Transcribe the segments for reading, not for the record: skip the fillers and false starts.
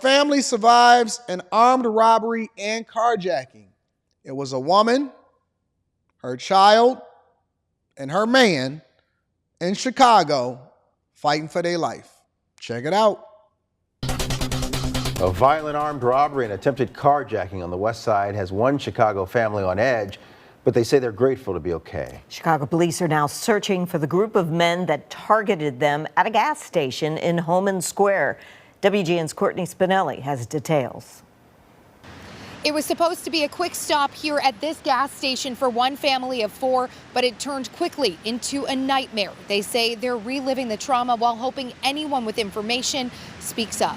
family survives an armed robbery and carjacking. It was a woman, her child, and her man in Chicago fighting for their life. Check it out. A violent armed robbery and attempted carjacking on the west side has one Chicago family on edge, but they say they're grateful to be okay. Chicago police are now searching for the group of men that targeted them at a gas station in Homan Square. WGN's Courtney Spinelli has details. It was supposed to be a quick stop here at this gas station for one family of four, but it turned quickly into a nightmare. They say they're reliving the trauma while hoping anyone with information speaks up.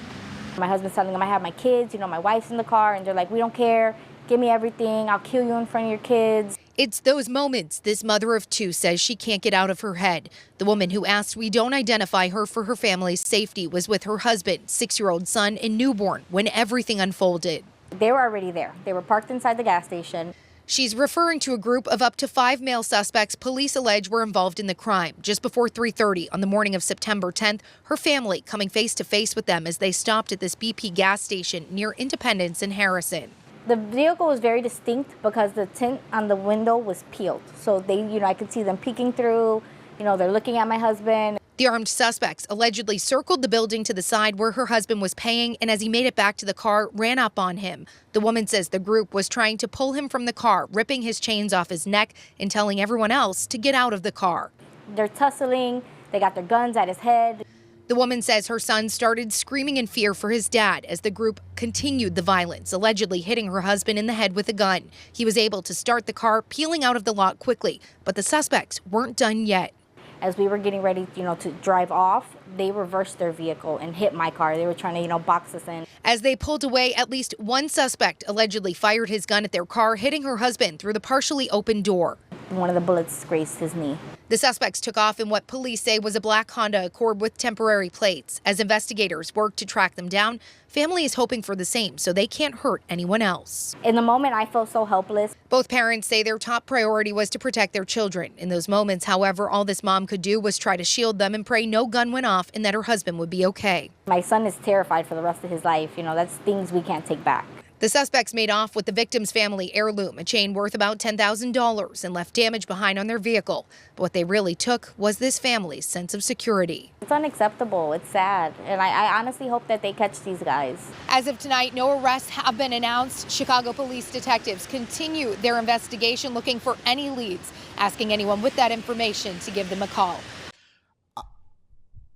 My husband's telling them I have my kids, my wife's in the car, and they're like, we don't care. Give me everything. I'll kill you in front of your kids. It's those moments this mother of two says she can't get out of her head. The woman who asked we don't identify her for her family's safety was with her husband, 6-year-old son, and newborn when everything unfolded. They were already there. They were parked inside the gas station. She's referring to a group of up to 5 male suspects police allege were involved in the crime. Just before 3:30 on the morning of September 10th, her family coming face to face with them as they stopped at this BP gas station near Independence and Harrison. The vehicle was very distinct because the tint on the window was peeled. So I could see them peeking through, they're looking at my husband. The armed suspects allegedly circled the building to the side where her husband was paying, and as he made it back to the car, ran up on him. The woman says the group was trying to pull him from the car, ripping his chains off his neck and telling everyone else to get out of the car. They're tussling. They got their guns at his head. The woman says her son started screaming in fear for his dad as the group continued the violence, allegedly hitting her husband in the head with a gun. He was able to start the car, peeling out of the lot quickly, but the suspects weren't done yet. As we were getting ready, to drive off, they reversed their vehicle and hit my car. They were trying to, box us in. As they pulled away, at least one suspect allegedly fired his gun at their car, hitting her husband through the partially open door. One of the bullets grazed his knee. The suspects took off in what police say was a black Honda Accord with temporary plates. As investigators work to track them down, family is hoping for the same so they can't hurt anyone else. In the moment, I felt so helpless. Both parents say their top priority was to protect their children. In those moments, however, all this mom could do was try to shield them and pray no gun went off and that her husband would be okay. My son is terrified for the rest of his life. That's things we can't take back. The suspects made off with the victim's family heirloom, a chain worth about $10,000, and left damage behind on their vehicle. But what they really took was this family's sense of security. It's unacceptable. It's sad. And I honestly hope that they catch these guys. As of tonight, no arrests have been announced. Chicago police detectives continue their investigation, looking for any leads, asking anyone with that information to give them a call.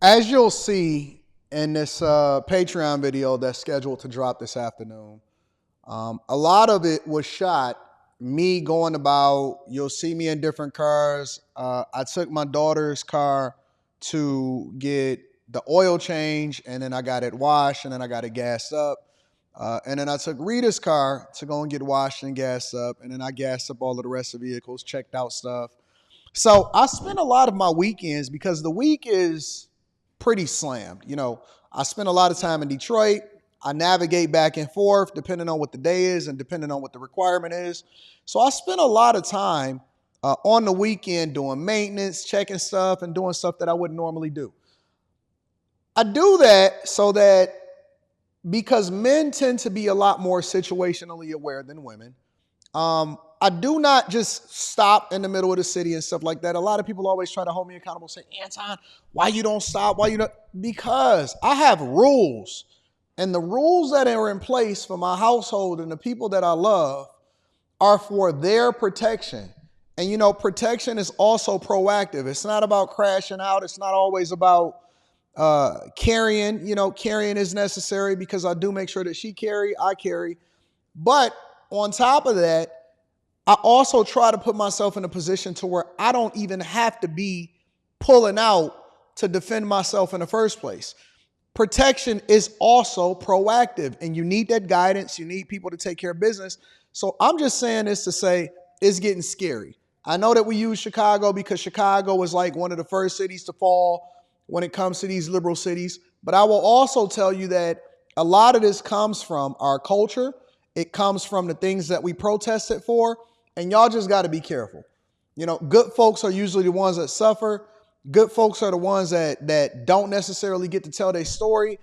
As you'll see in this Patreon video that's scheduled to drop this afternoon, a lot of it was shot me going about. You'll see me in different cars. I took my daughter's car to get the oil change, and then I got it washed, and then I got it gassed up. And then I took Rita's car to go and get washed and gassed up, and then I gassed up all of the rest of the vehicles, checked out stuff. So I spent a lot of my weekends, because the week is pretty slammed. I spend a lot of time in Detroit. I navigate back and forth depending on what the day is and depending on what the requirement is. So I spend a lot of time on the weekend doing maintenance, checking stuff, and doing stuff that I wouldn't normally do. I do that so that because men tend to be a lot more situationally aware than women, I do not just stop in the middle of the city and stuff like that. A lot of people always try to hold me accountable, say, Anton, why you don't stop? Why you don't? Because I have rules. And the rules that are in place for my household and the people that I love are for their protection. And, protection is also proactive. It's not about crashing out. It's not always about carrying. Carrying is necessary because I do make sure that I carry. But on top of that, I also try to put myself in a position to where I don't even have to be pulling out to defend myself in the first place. Protection is also proactive, and you need that guidance. You need people to take care of business. So I'm just saying this to say it's getting scary. I know that we use Chicago because Chicago was like one of the first cities to fall when it comes to these liberal cities. But I will also tell you that a lot of this comes from our culture. It comes from the things that we protested for. And y'all just got to be careful. Good folks are usually the ones that suffer. Good folks are the ones that don't necessarily get to tell their story.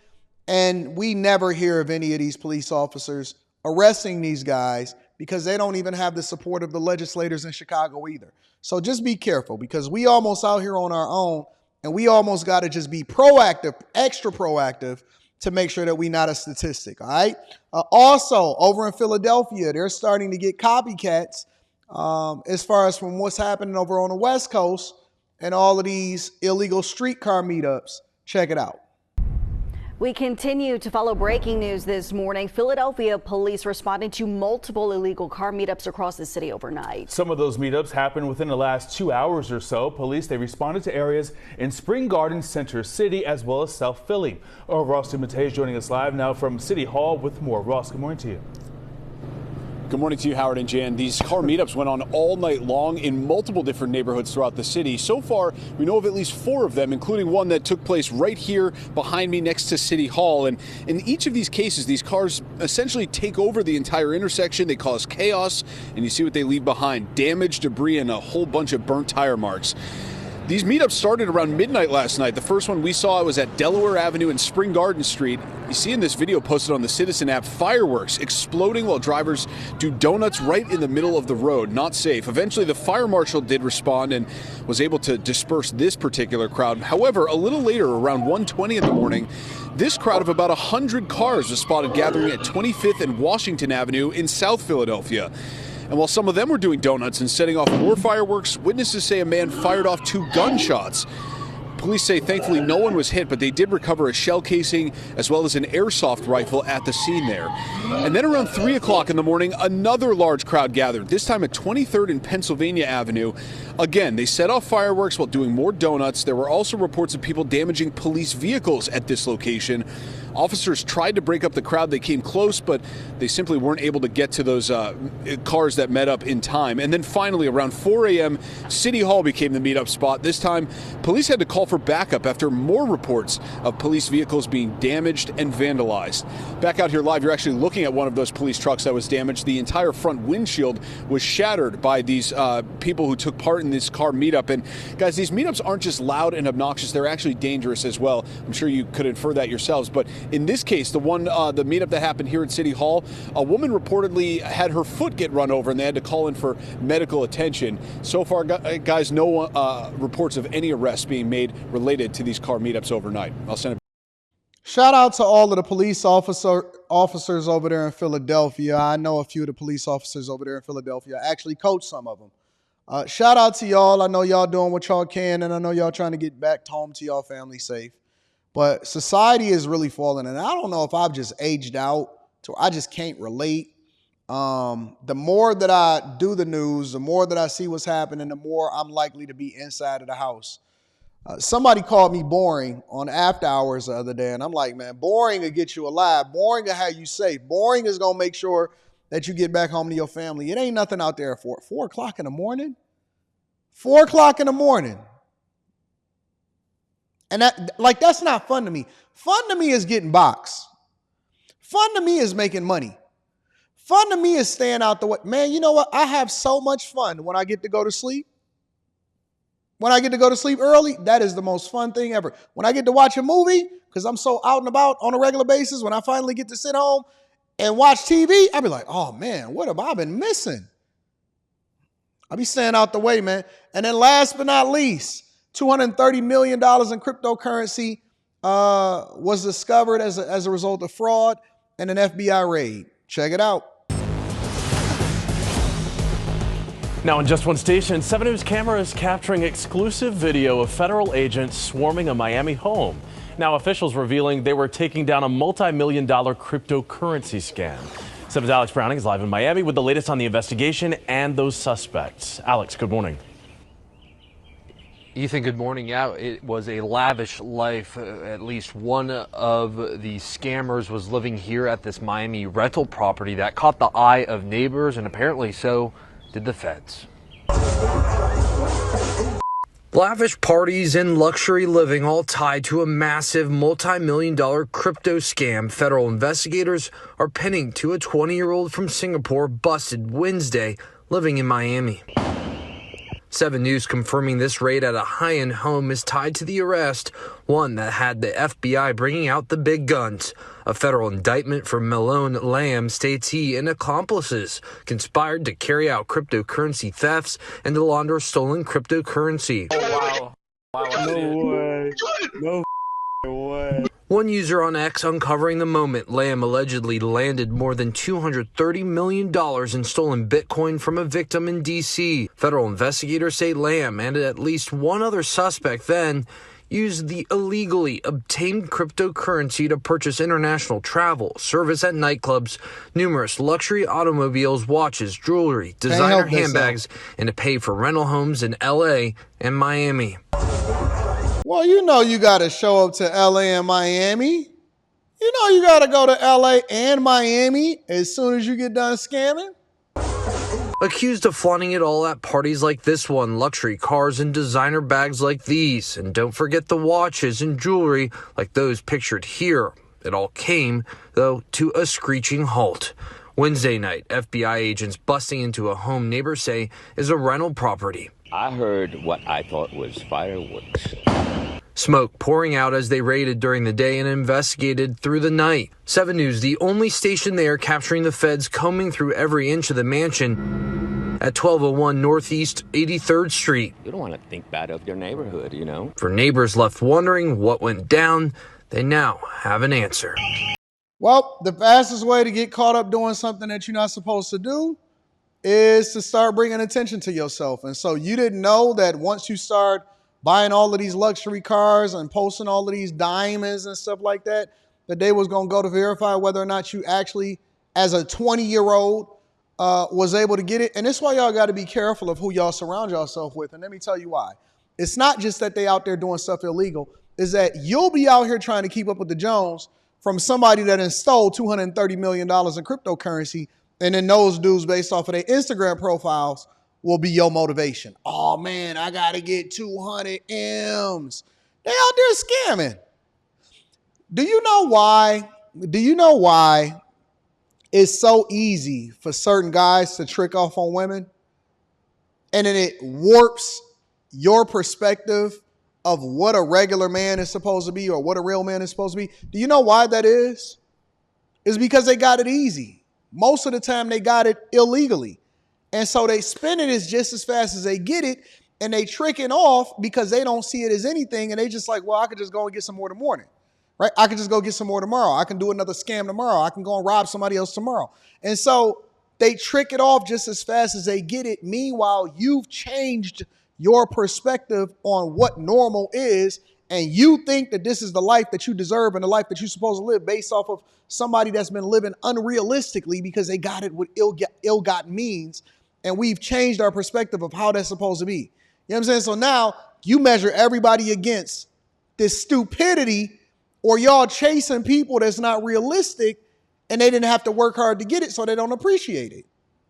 And we never hear of any of these police officers arresting these guys because they don't even have the support of the legislators in Chicago either. So just be careful, because we almost out here on our own, and we almost got to just be proactive, extra proactive, to make sure that we're not a statistic, all right? Also, over in Philadelphia, they're starting to get copycats as far as from what's happening over on the West Coast and all of these illegal streetcar meetups. Check it out. We continue to follow breaking news this morning. Philadelphia police responding to multiple illegal car meetups across the city overnight. Some of those meetups happened within the last 2 hours or so. Police, they responded to areas in Spring Garden, Center City, as well as South Philly. Ross DeMattei joining us live now from City Hall with more. Ross, good morning to you. Good morning to you, Howard and Jan. These car meetups went on all night long in multiple different neighborhoods throughout the city. So far, we know of at least 4 of them, including one that took place right here behind me next to City Hall. And in each of these cases, these cars essentially take over the entire intersection. They cause chaos, and you see what they leave behind: damage, debris, and a whole bunch of burnt tire marks. These meetups started around midnight last night. The first one we saw was at Delaware Avenue and Spring Garden Street. You see in this video posted on the Citizen app, fireworks exploding while drivers do donuts right in the middle of the road. Not safe. Eventually, the fire marshal did respond and was able to disperse this particular crowd. However, a little later, around 1:20 in the morning, this crowd of about 100 cars was spotted gathering at 25th and Washington Avenue in South Philadelphia. And while some of them were doing donuts and setting off more fireworks, witnesses say a man fired off 2 gunshots. Police say thankfully no one was hit, but they did recover a shell casing as well as an airsoft rifle at the scene there. And then around 3 o'clock in the morning, another large crowd gathered, this time at 23rd and Pennsylvania Avenue. Again, they set off fireworks while doing more donuts. There were also reports of people damaging police vehicles at this location. Officers tried to break up the crowd. They came close, but they simply weren't able to get to those cars that met up in time. And then finally, around 4 a.m., City Hall became the meetup spot. This time, police had to call for backup after more reports of police vehicles being damaged and vandalized. Back out here live, you're actually looking at one of those police trucks that was damaged. The entire front windshield was shattered by these people who took part in this car meetup. And guys, these meetups aren't just loud and obnoxious, they're actually dangerous as well. I'm sure you could infer that yourselves. But in this case, the meetup that happened here at City Hall, a woman reportedly had her foot get run over and they had to call in for medical attention. So far, guys, no reports of any arrests being made related to these car meetups overnight. I'll send it. Shout out to all of the police officers over there in Philadelphia. I know a few of the police officers over there in Philadelphia. I actually coach some of them. Shout out to y'all. I know y'all doing what y'all can, and I know y'all trying to get back home to y'all family safe. But society is really falling, and I don't know if I've just aged out to I just can't relate. The more that I do the news, the more that I see what's happening, the more I'm likely to be inside of the house. Somebody called me boring on After Hours the other day, and I'm like, man, boring will get you alive. Boring will have you safe. Boring is going to make sure that you get back home to your family. It ain't nothing out there for 4 o'clock in the morning. 4 o'clock in the morning. And that's not fun to me. Fun to me is getting boxed. Fun to me is making money. Fun to me is staying out the way. Man, you know what? I have so much fun when I get to go to sleep. When I get to go to sleep early, that is the most fun thing ever. When I get to watch a movie, because I'm so out and about on a regular basis, when I finally get to sit home and watch TV, I'll be like, oh man, what have I been missing? I'll be staying out the way, man. And then last but not least, $230 million in cryptocurrency was discovered as a result of fraud and an FBI raid. Check it out. Now, in just one station, 7 News cameras capturing exclusive video of federal agents swarming a Miami home. Now, officials revealing they were taking down a multi-million-dollar cryptocurrency scam. 7's Alex Browning is live in Miami with the latest on the investigation and those suspects. Alex, good morning. Ethan, good morning. Yeah, it was a lavish life. At least one of the scammers was living here at this Miami rental property that caught the eye of neighbors, and apparently so did the feds. Lavish parties and luxury living all tied to a massive multi-million-dollar crypto scam federal investigators are pinning to a 20-year-old from Singapore busted Wednesday living in Miami. 7 News confirming this raid at a high-end home is tied to the arrest, one that had the FBI bringing out the big guns. A federal indictment for Malone Lamb states he and accomplices conspired to carry out cryptocurrency thefts and to launder stolen cryptocurrency. Oh, wow. No way. No way. One user on X uncovering the moment Lamb allegedly landed more than $230 million in stolen Bitcoin from a victim in D.C. Federal investigators say Lamb and at least one other suspect then used the illegally obtained cryptocurrency to purchase international travel, service at nightclubs, numerous luxury automobiles, watches, jewelry, designer handbags, and to pay for rental homes in L.A. and Miami. Well, you know you got to show up to L.A. and Miami. You know you got to go to L.A. and Miami as soon as you get done scamming. Accused of flaunting it all at parties like this one, luxury cars and designer bags like these. And don't forget the watches and jewelry like those pictured here. It all came, though, to a screeching halt. Wednesday night, FBI agents busting into a home neighbors say is a rental property. I heard what I thought was fireworks. Smoke pouring out as they raided during the day and investigated through the night. 7 News, the only station there capturing the feds combing through every inch of the mansion at 1201 Northeast 83rd Street. You don't want to think bad of your neighborhood, you know. For neighbors left wondering what went down, they now have an answer. Well, the fastest way to get caught up doing something that you're not supposed to do is to start bringing attention to yourself. And so you didn't know that once you start buying all of these luxury cars and posting all of these diamonds and stuff like that, that they was going to go to verify whether or not you actually, as a 20-year-old, was able to get it. And that's why y'all got to be careful of who y'all surround yourself with. And let me tell you why. It's not just that they out there doing stuff illegal. Is that you'll be out here trying to keep up with the Jones from somebody that stole $230 million in cryptocurrency. And then those dudes, based off of their Instagram profiles, will be your motivation. Oh, man, I got to get 200 M's. They out there scamming. Do you know why? Do you know why it's so easy for certain guys to trick off on women? And then it warps your perspective of what a regular man is supposed to be or what a real man is supposed to be. Do you know why that is? It's because they got it easy. Most of the time they got it illegally. And so they spend it as just as fast as they get it, and they tricking off because they don't see it as anything, and they just like, well, I could just go and get some more in the morning, right? I could just go get some more tomorrow. I can do another scam tomorrow. I can go and rob somebody else tomorrow. And so they trick it off just as fast as they get it. Meanwhile, you've changed your perspective on what normal is, and you think that this is the life that you deserve and the life that you're supposed to live based off of somebody that's been living unrealistically because they got it with ill-gotten means. And we've changed our perspective of how that's supposed to be. You know what I'm saying? So now you measure everybody against this stupidity, or y'all chasing people that's not realistic and they didn't have to work hard to get it, so they don't appreciate it.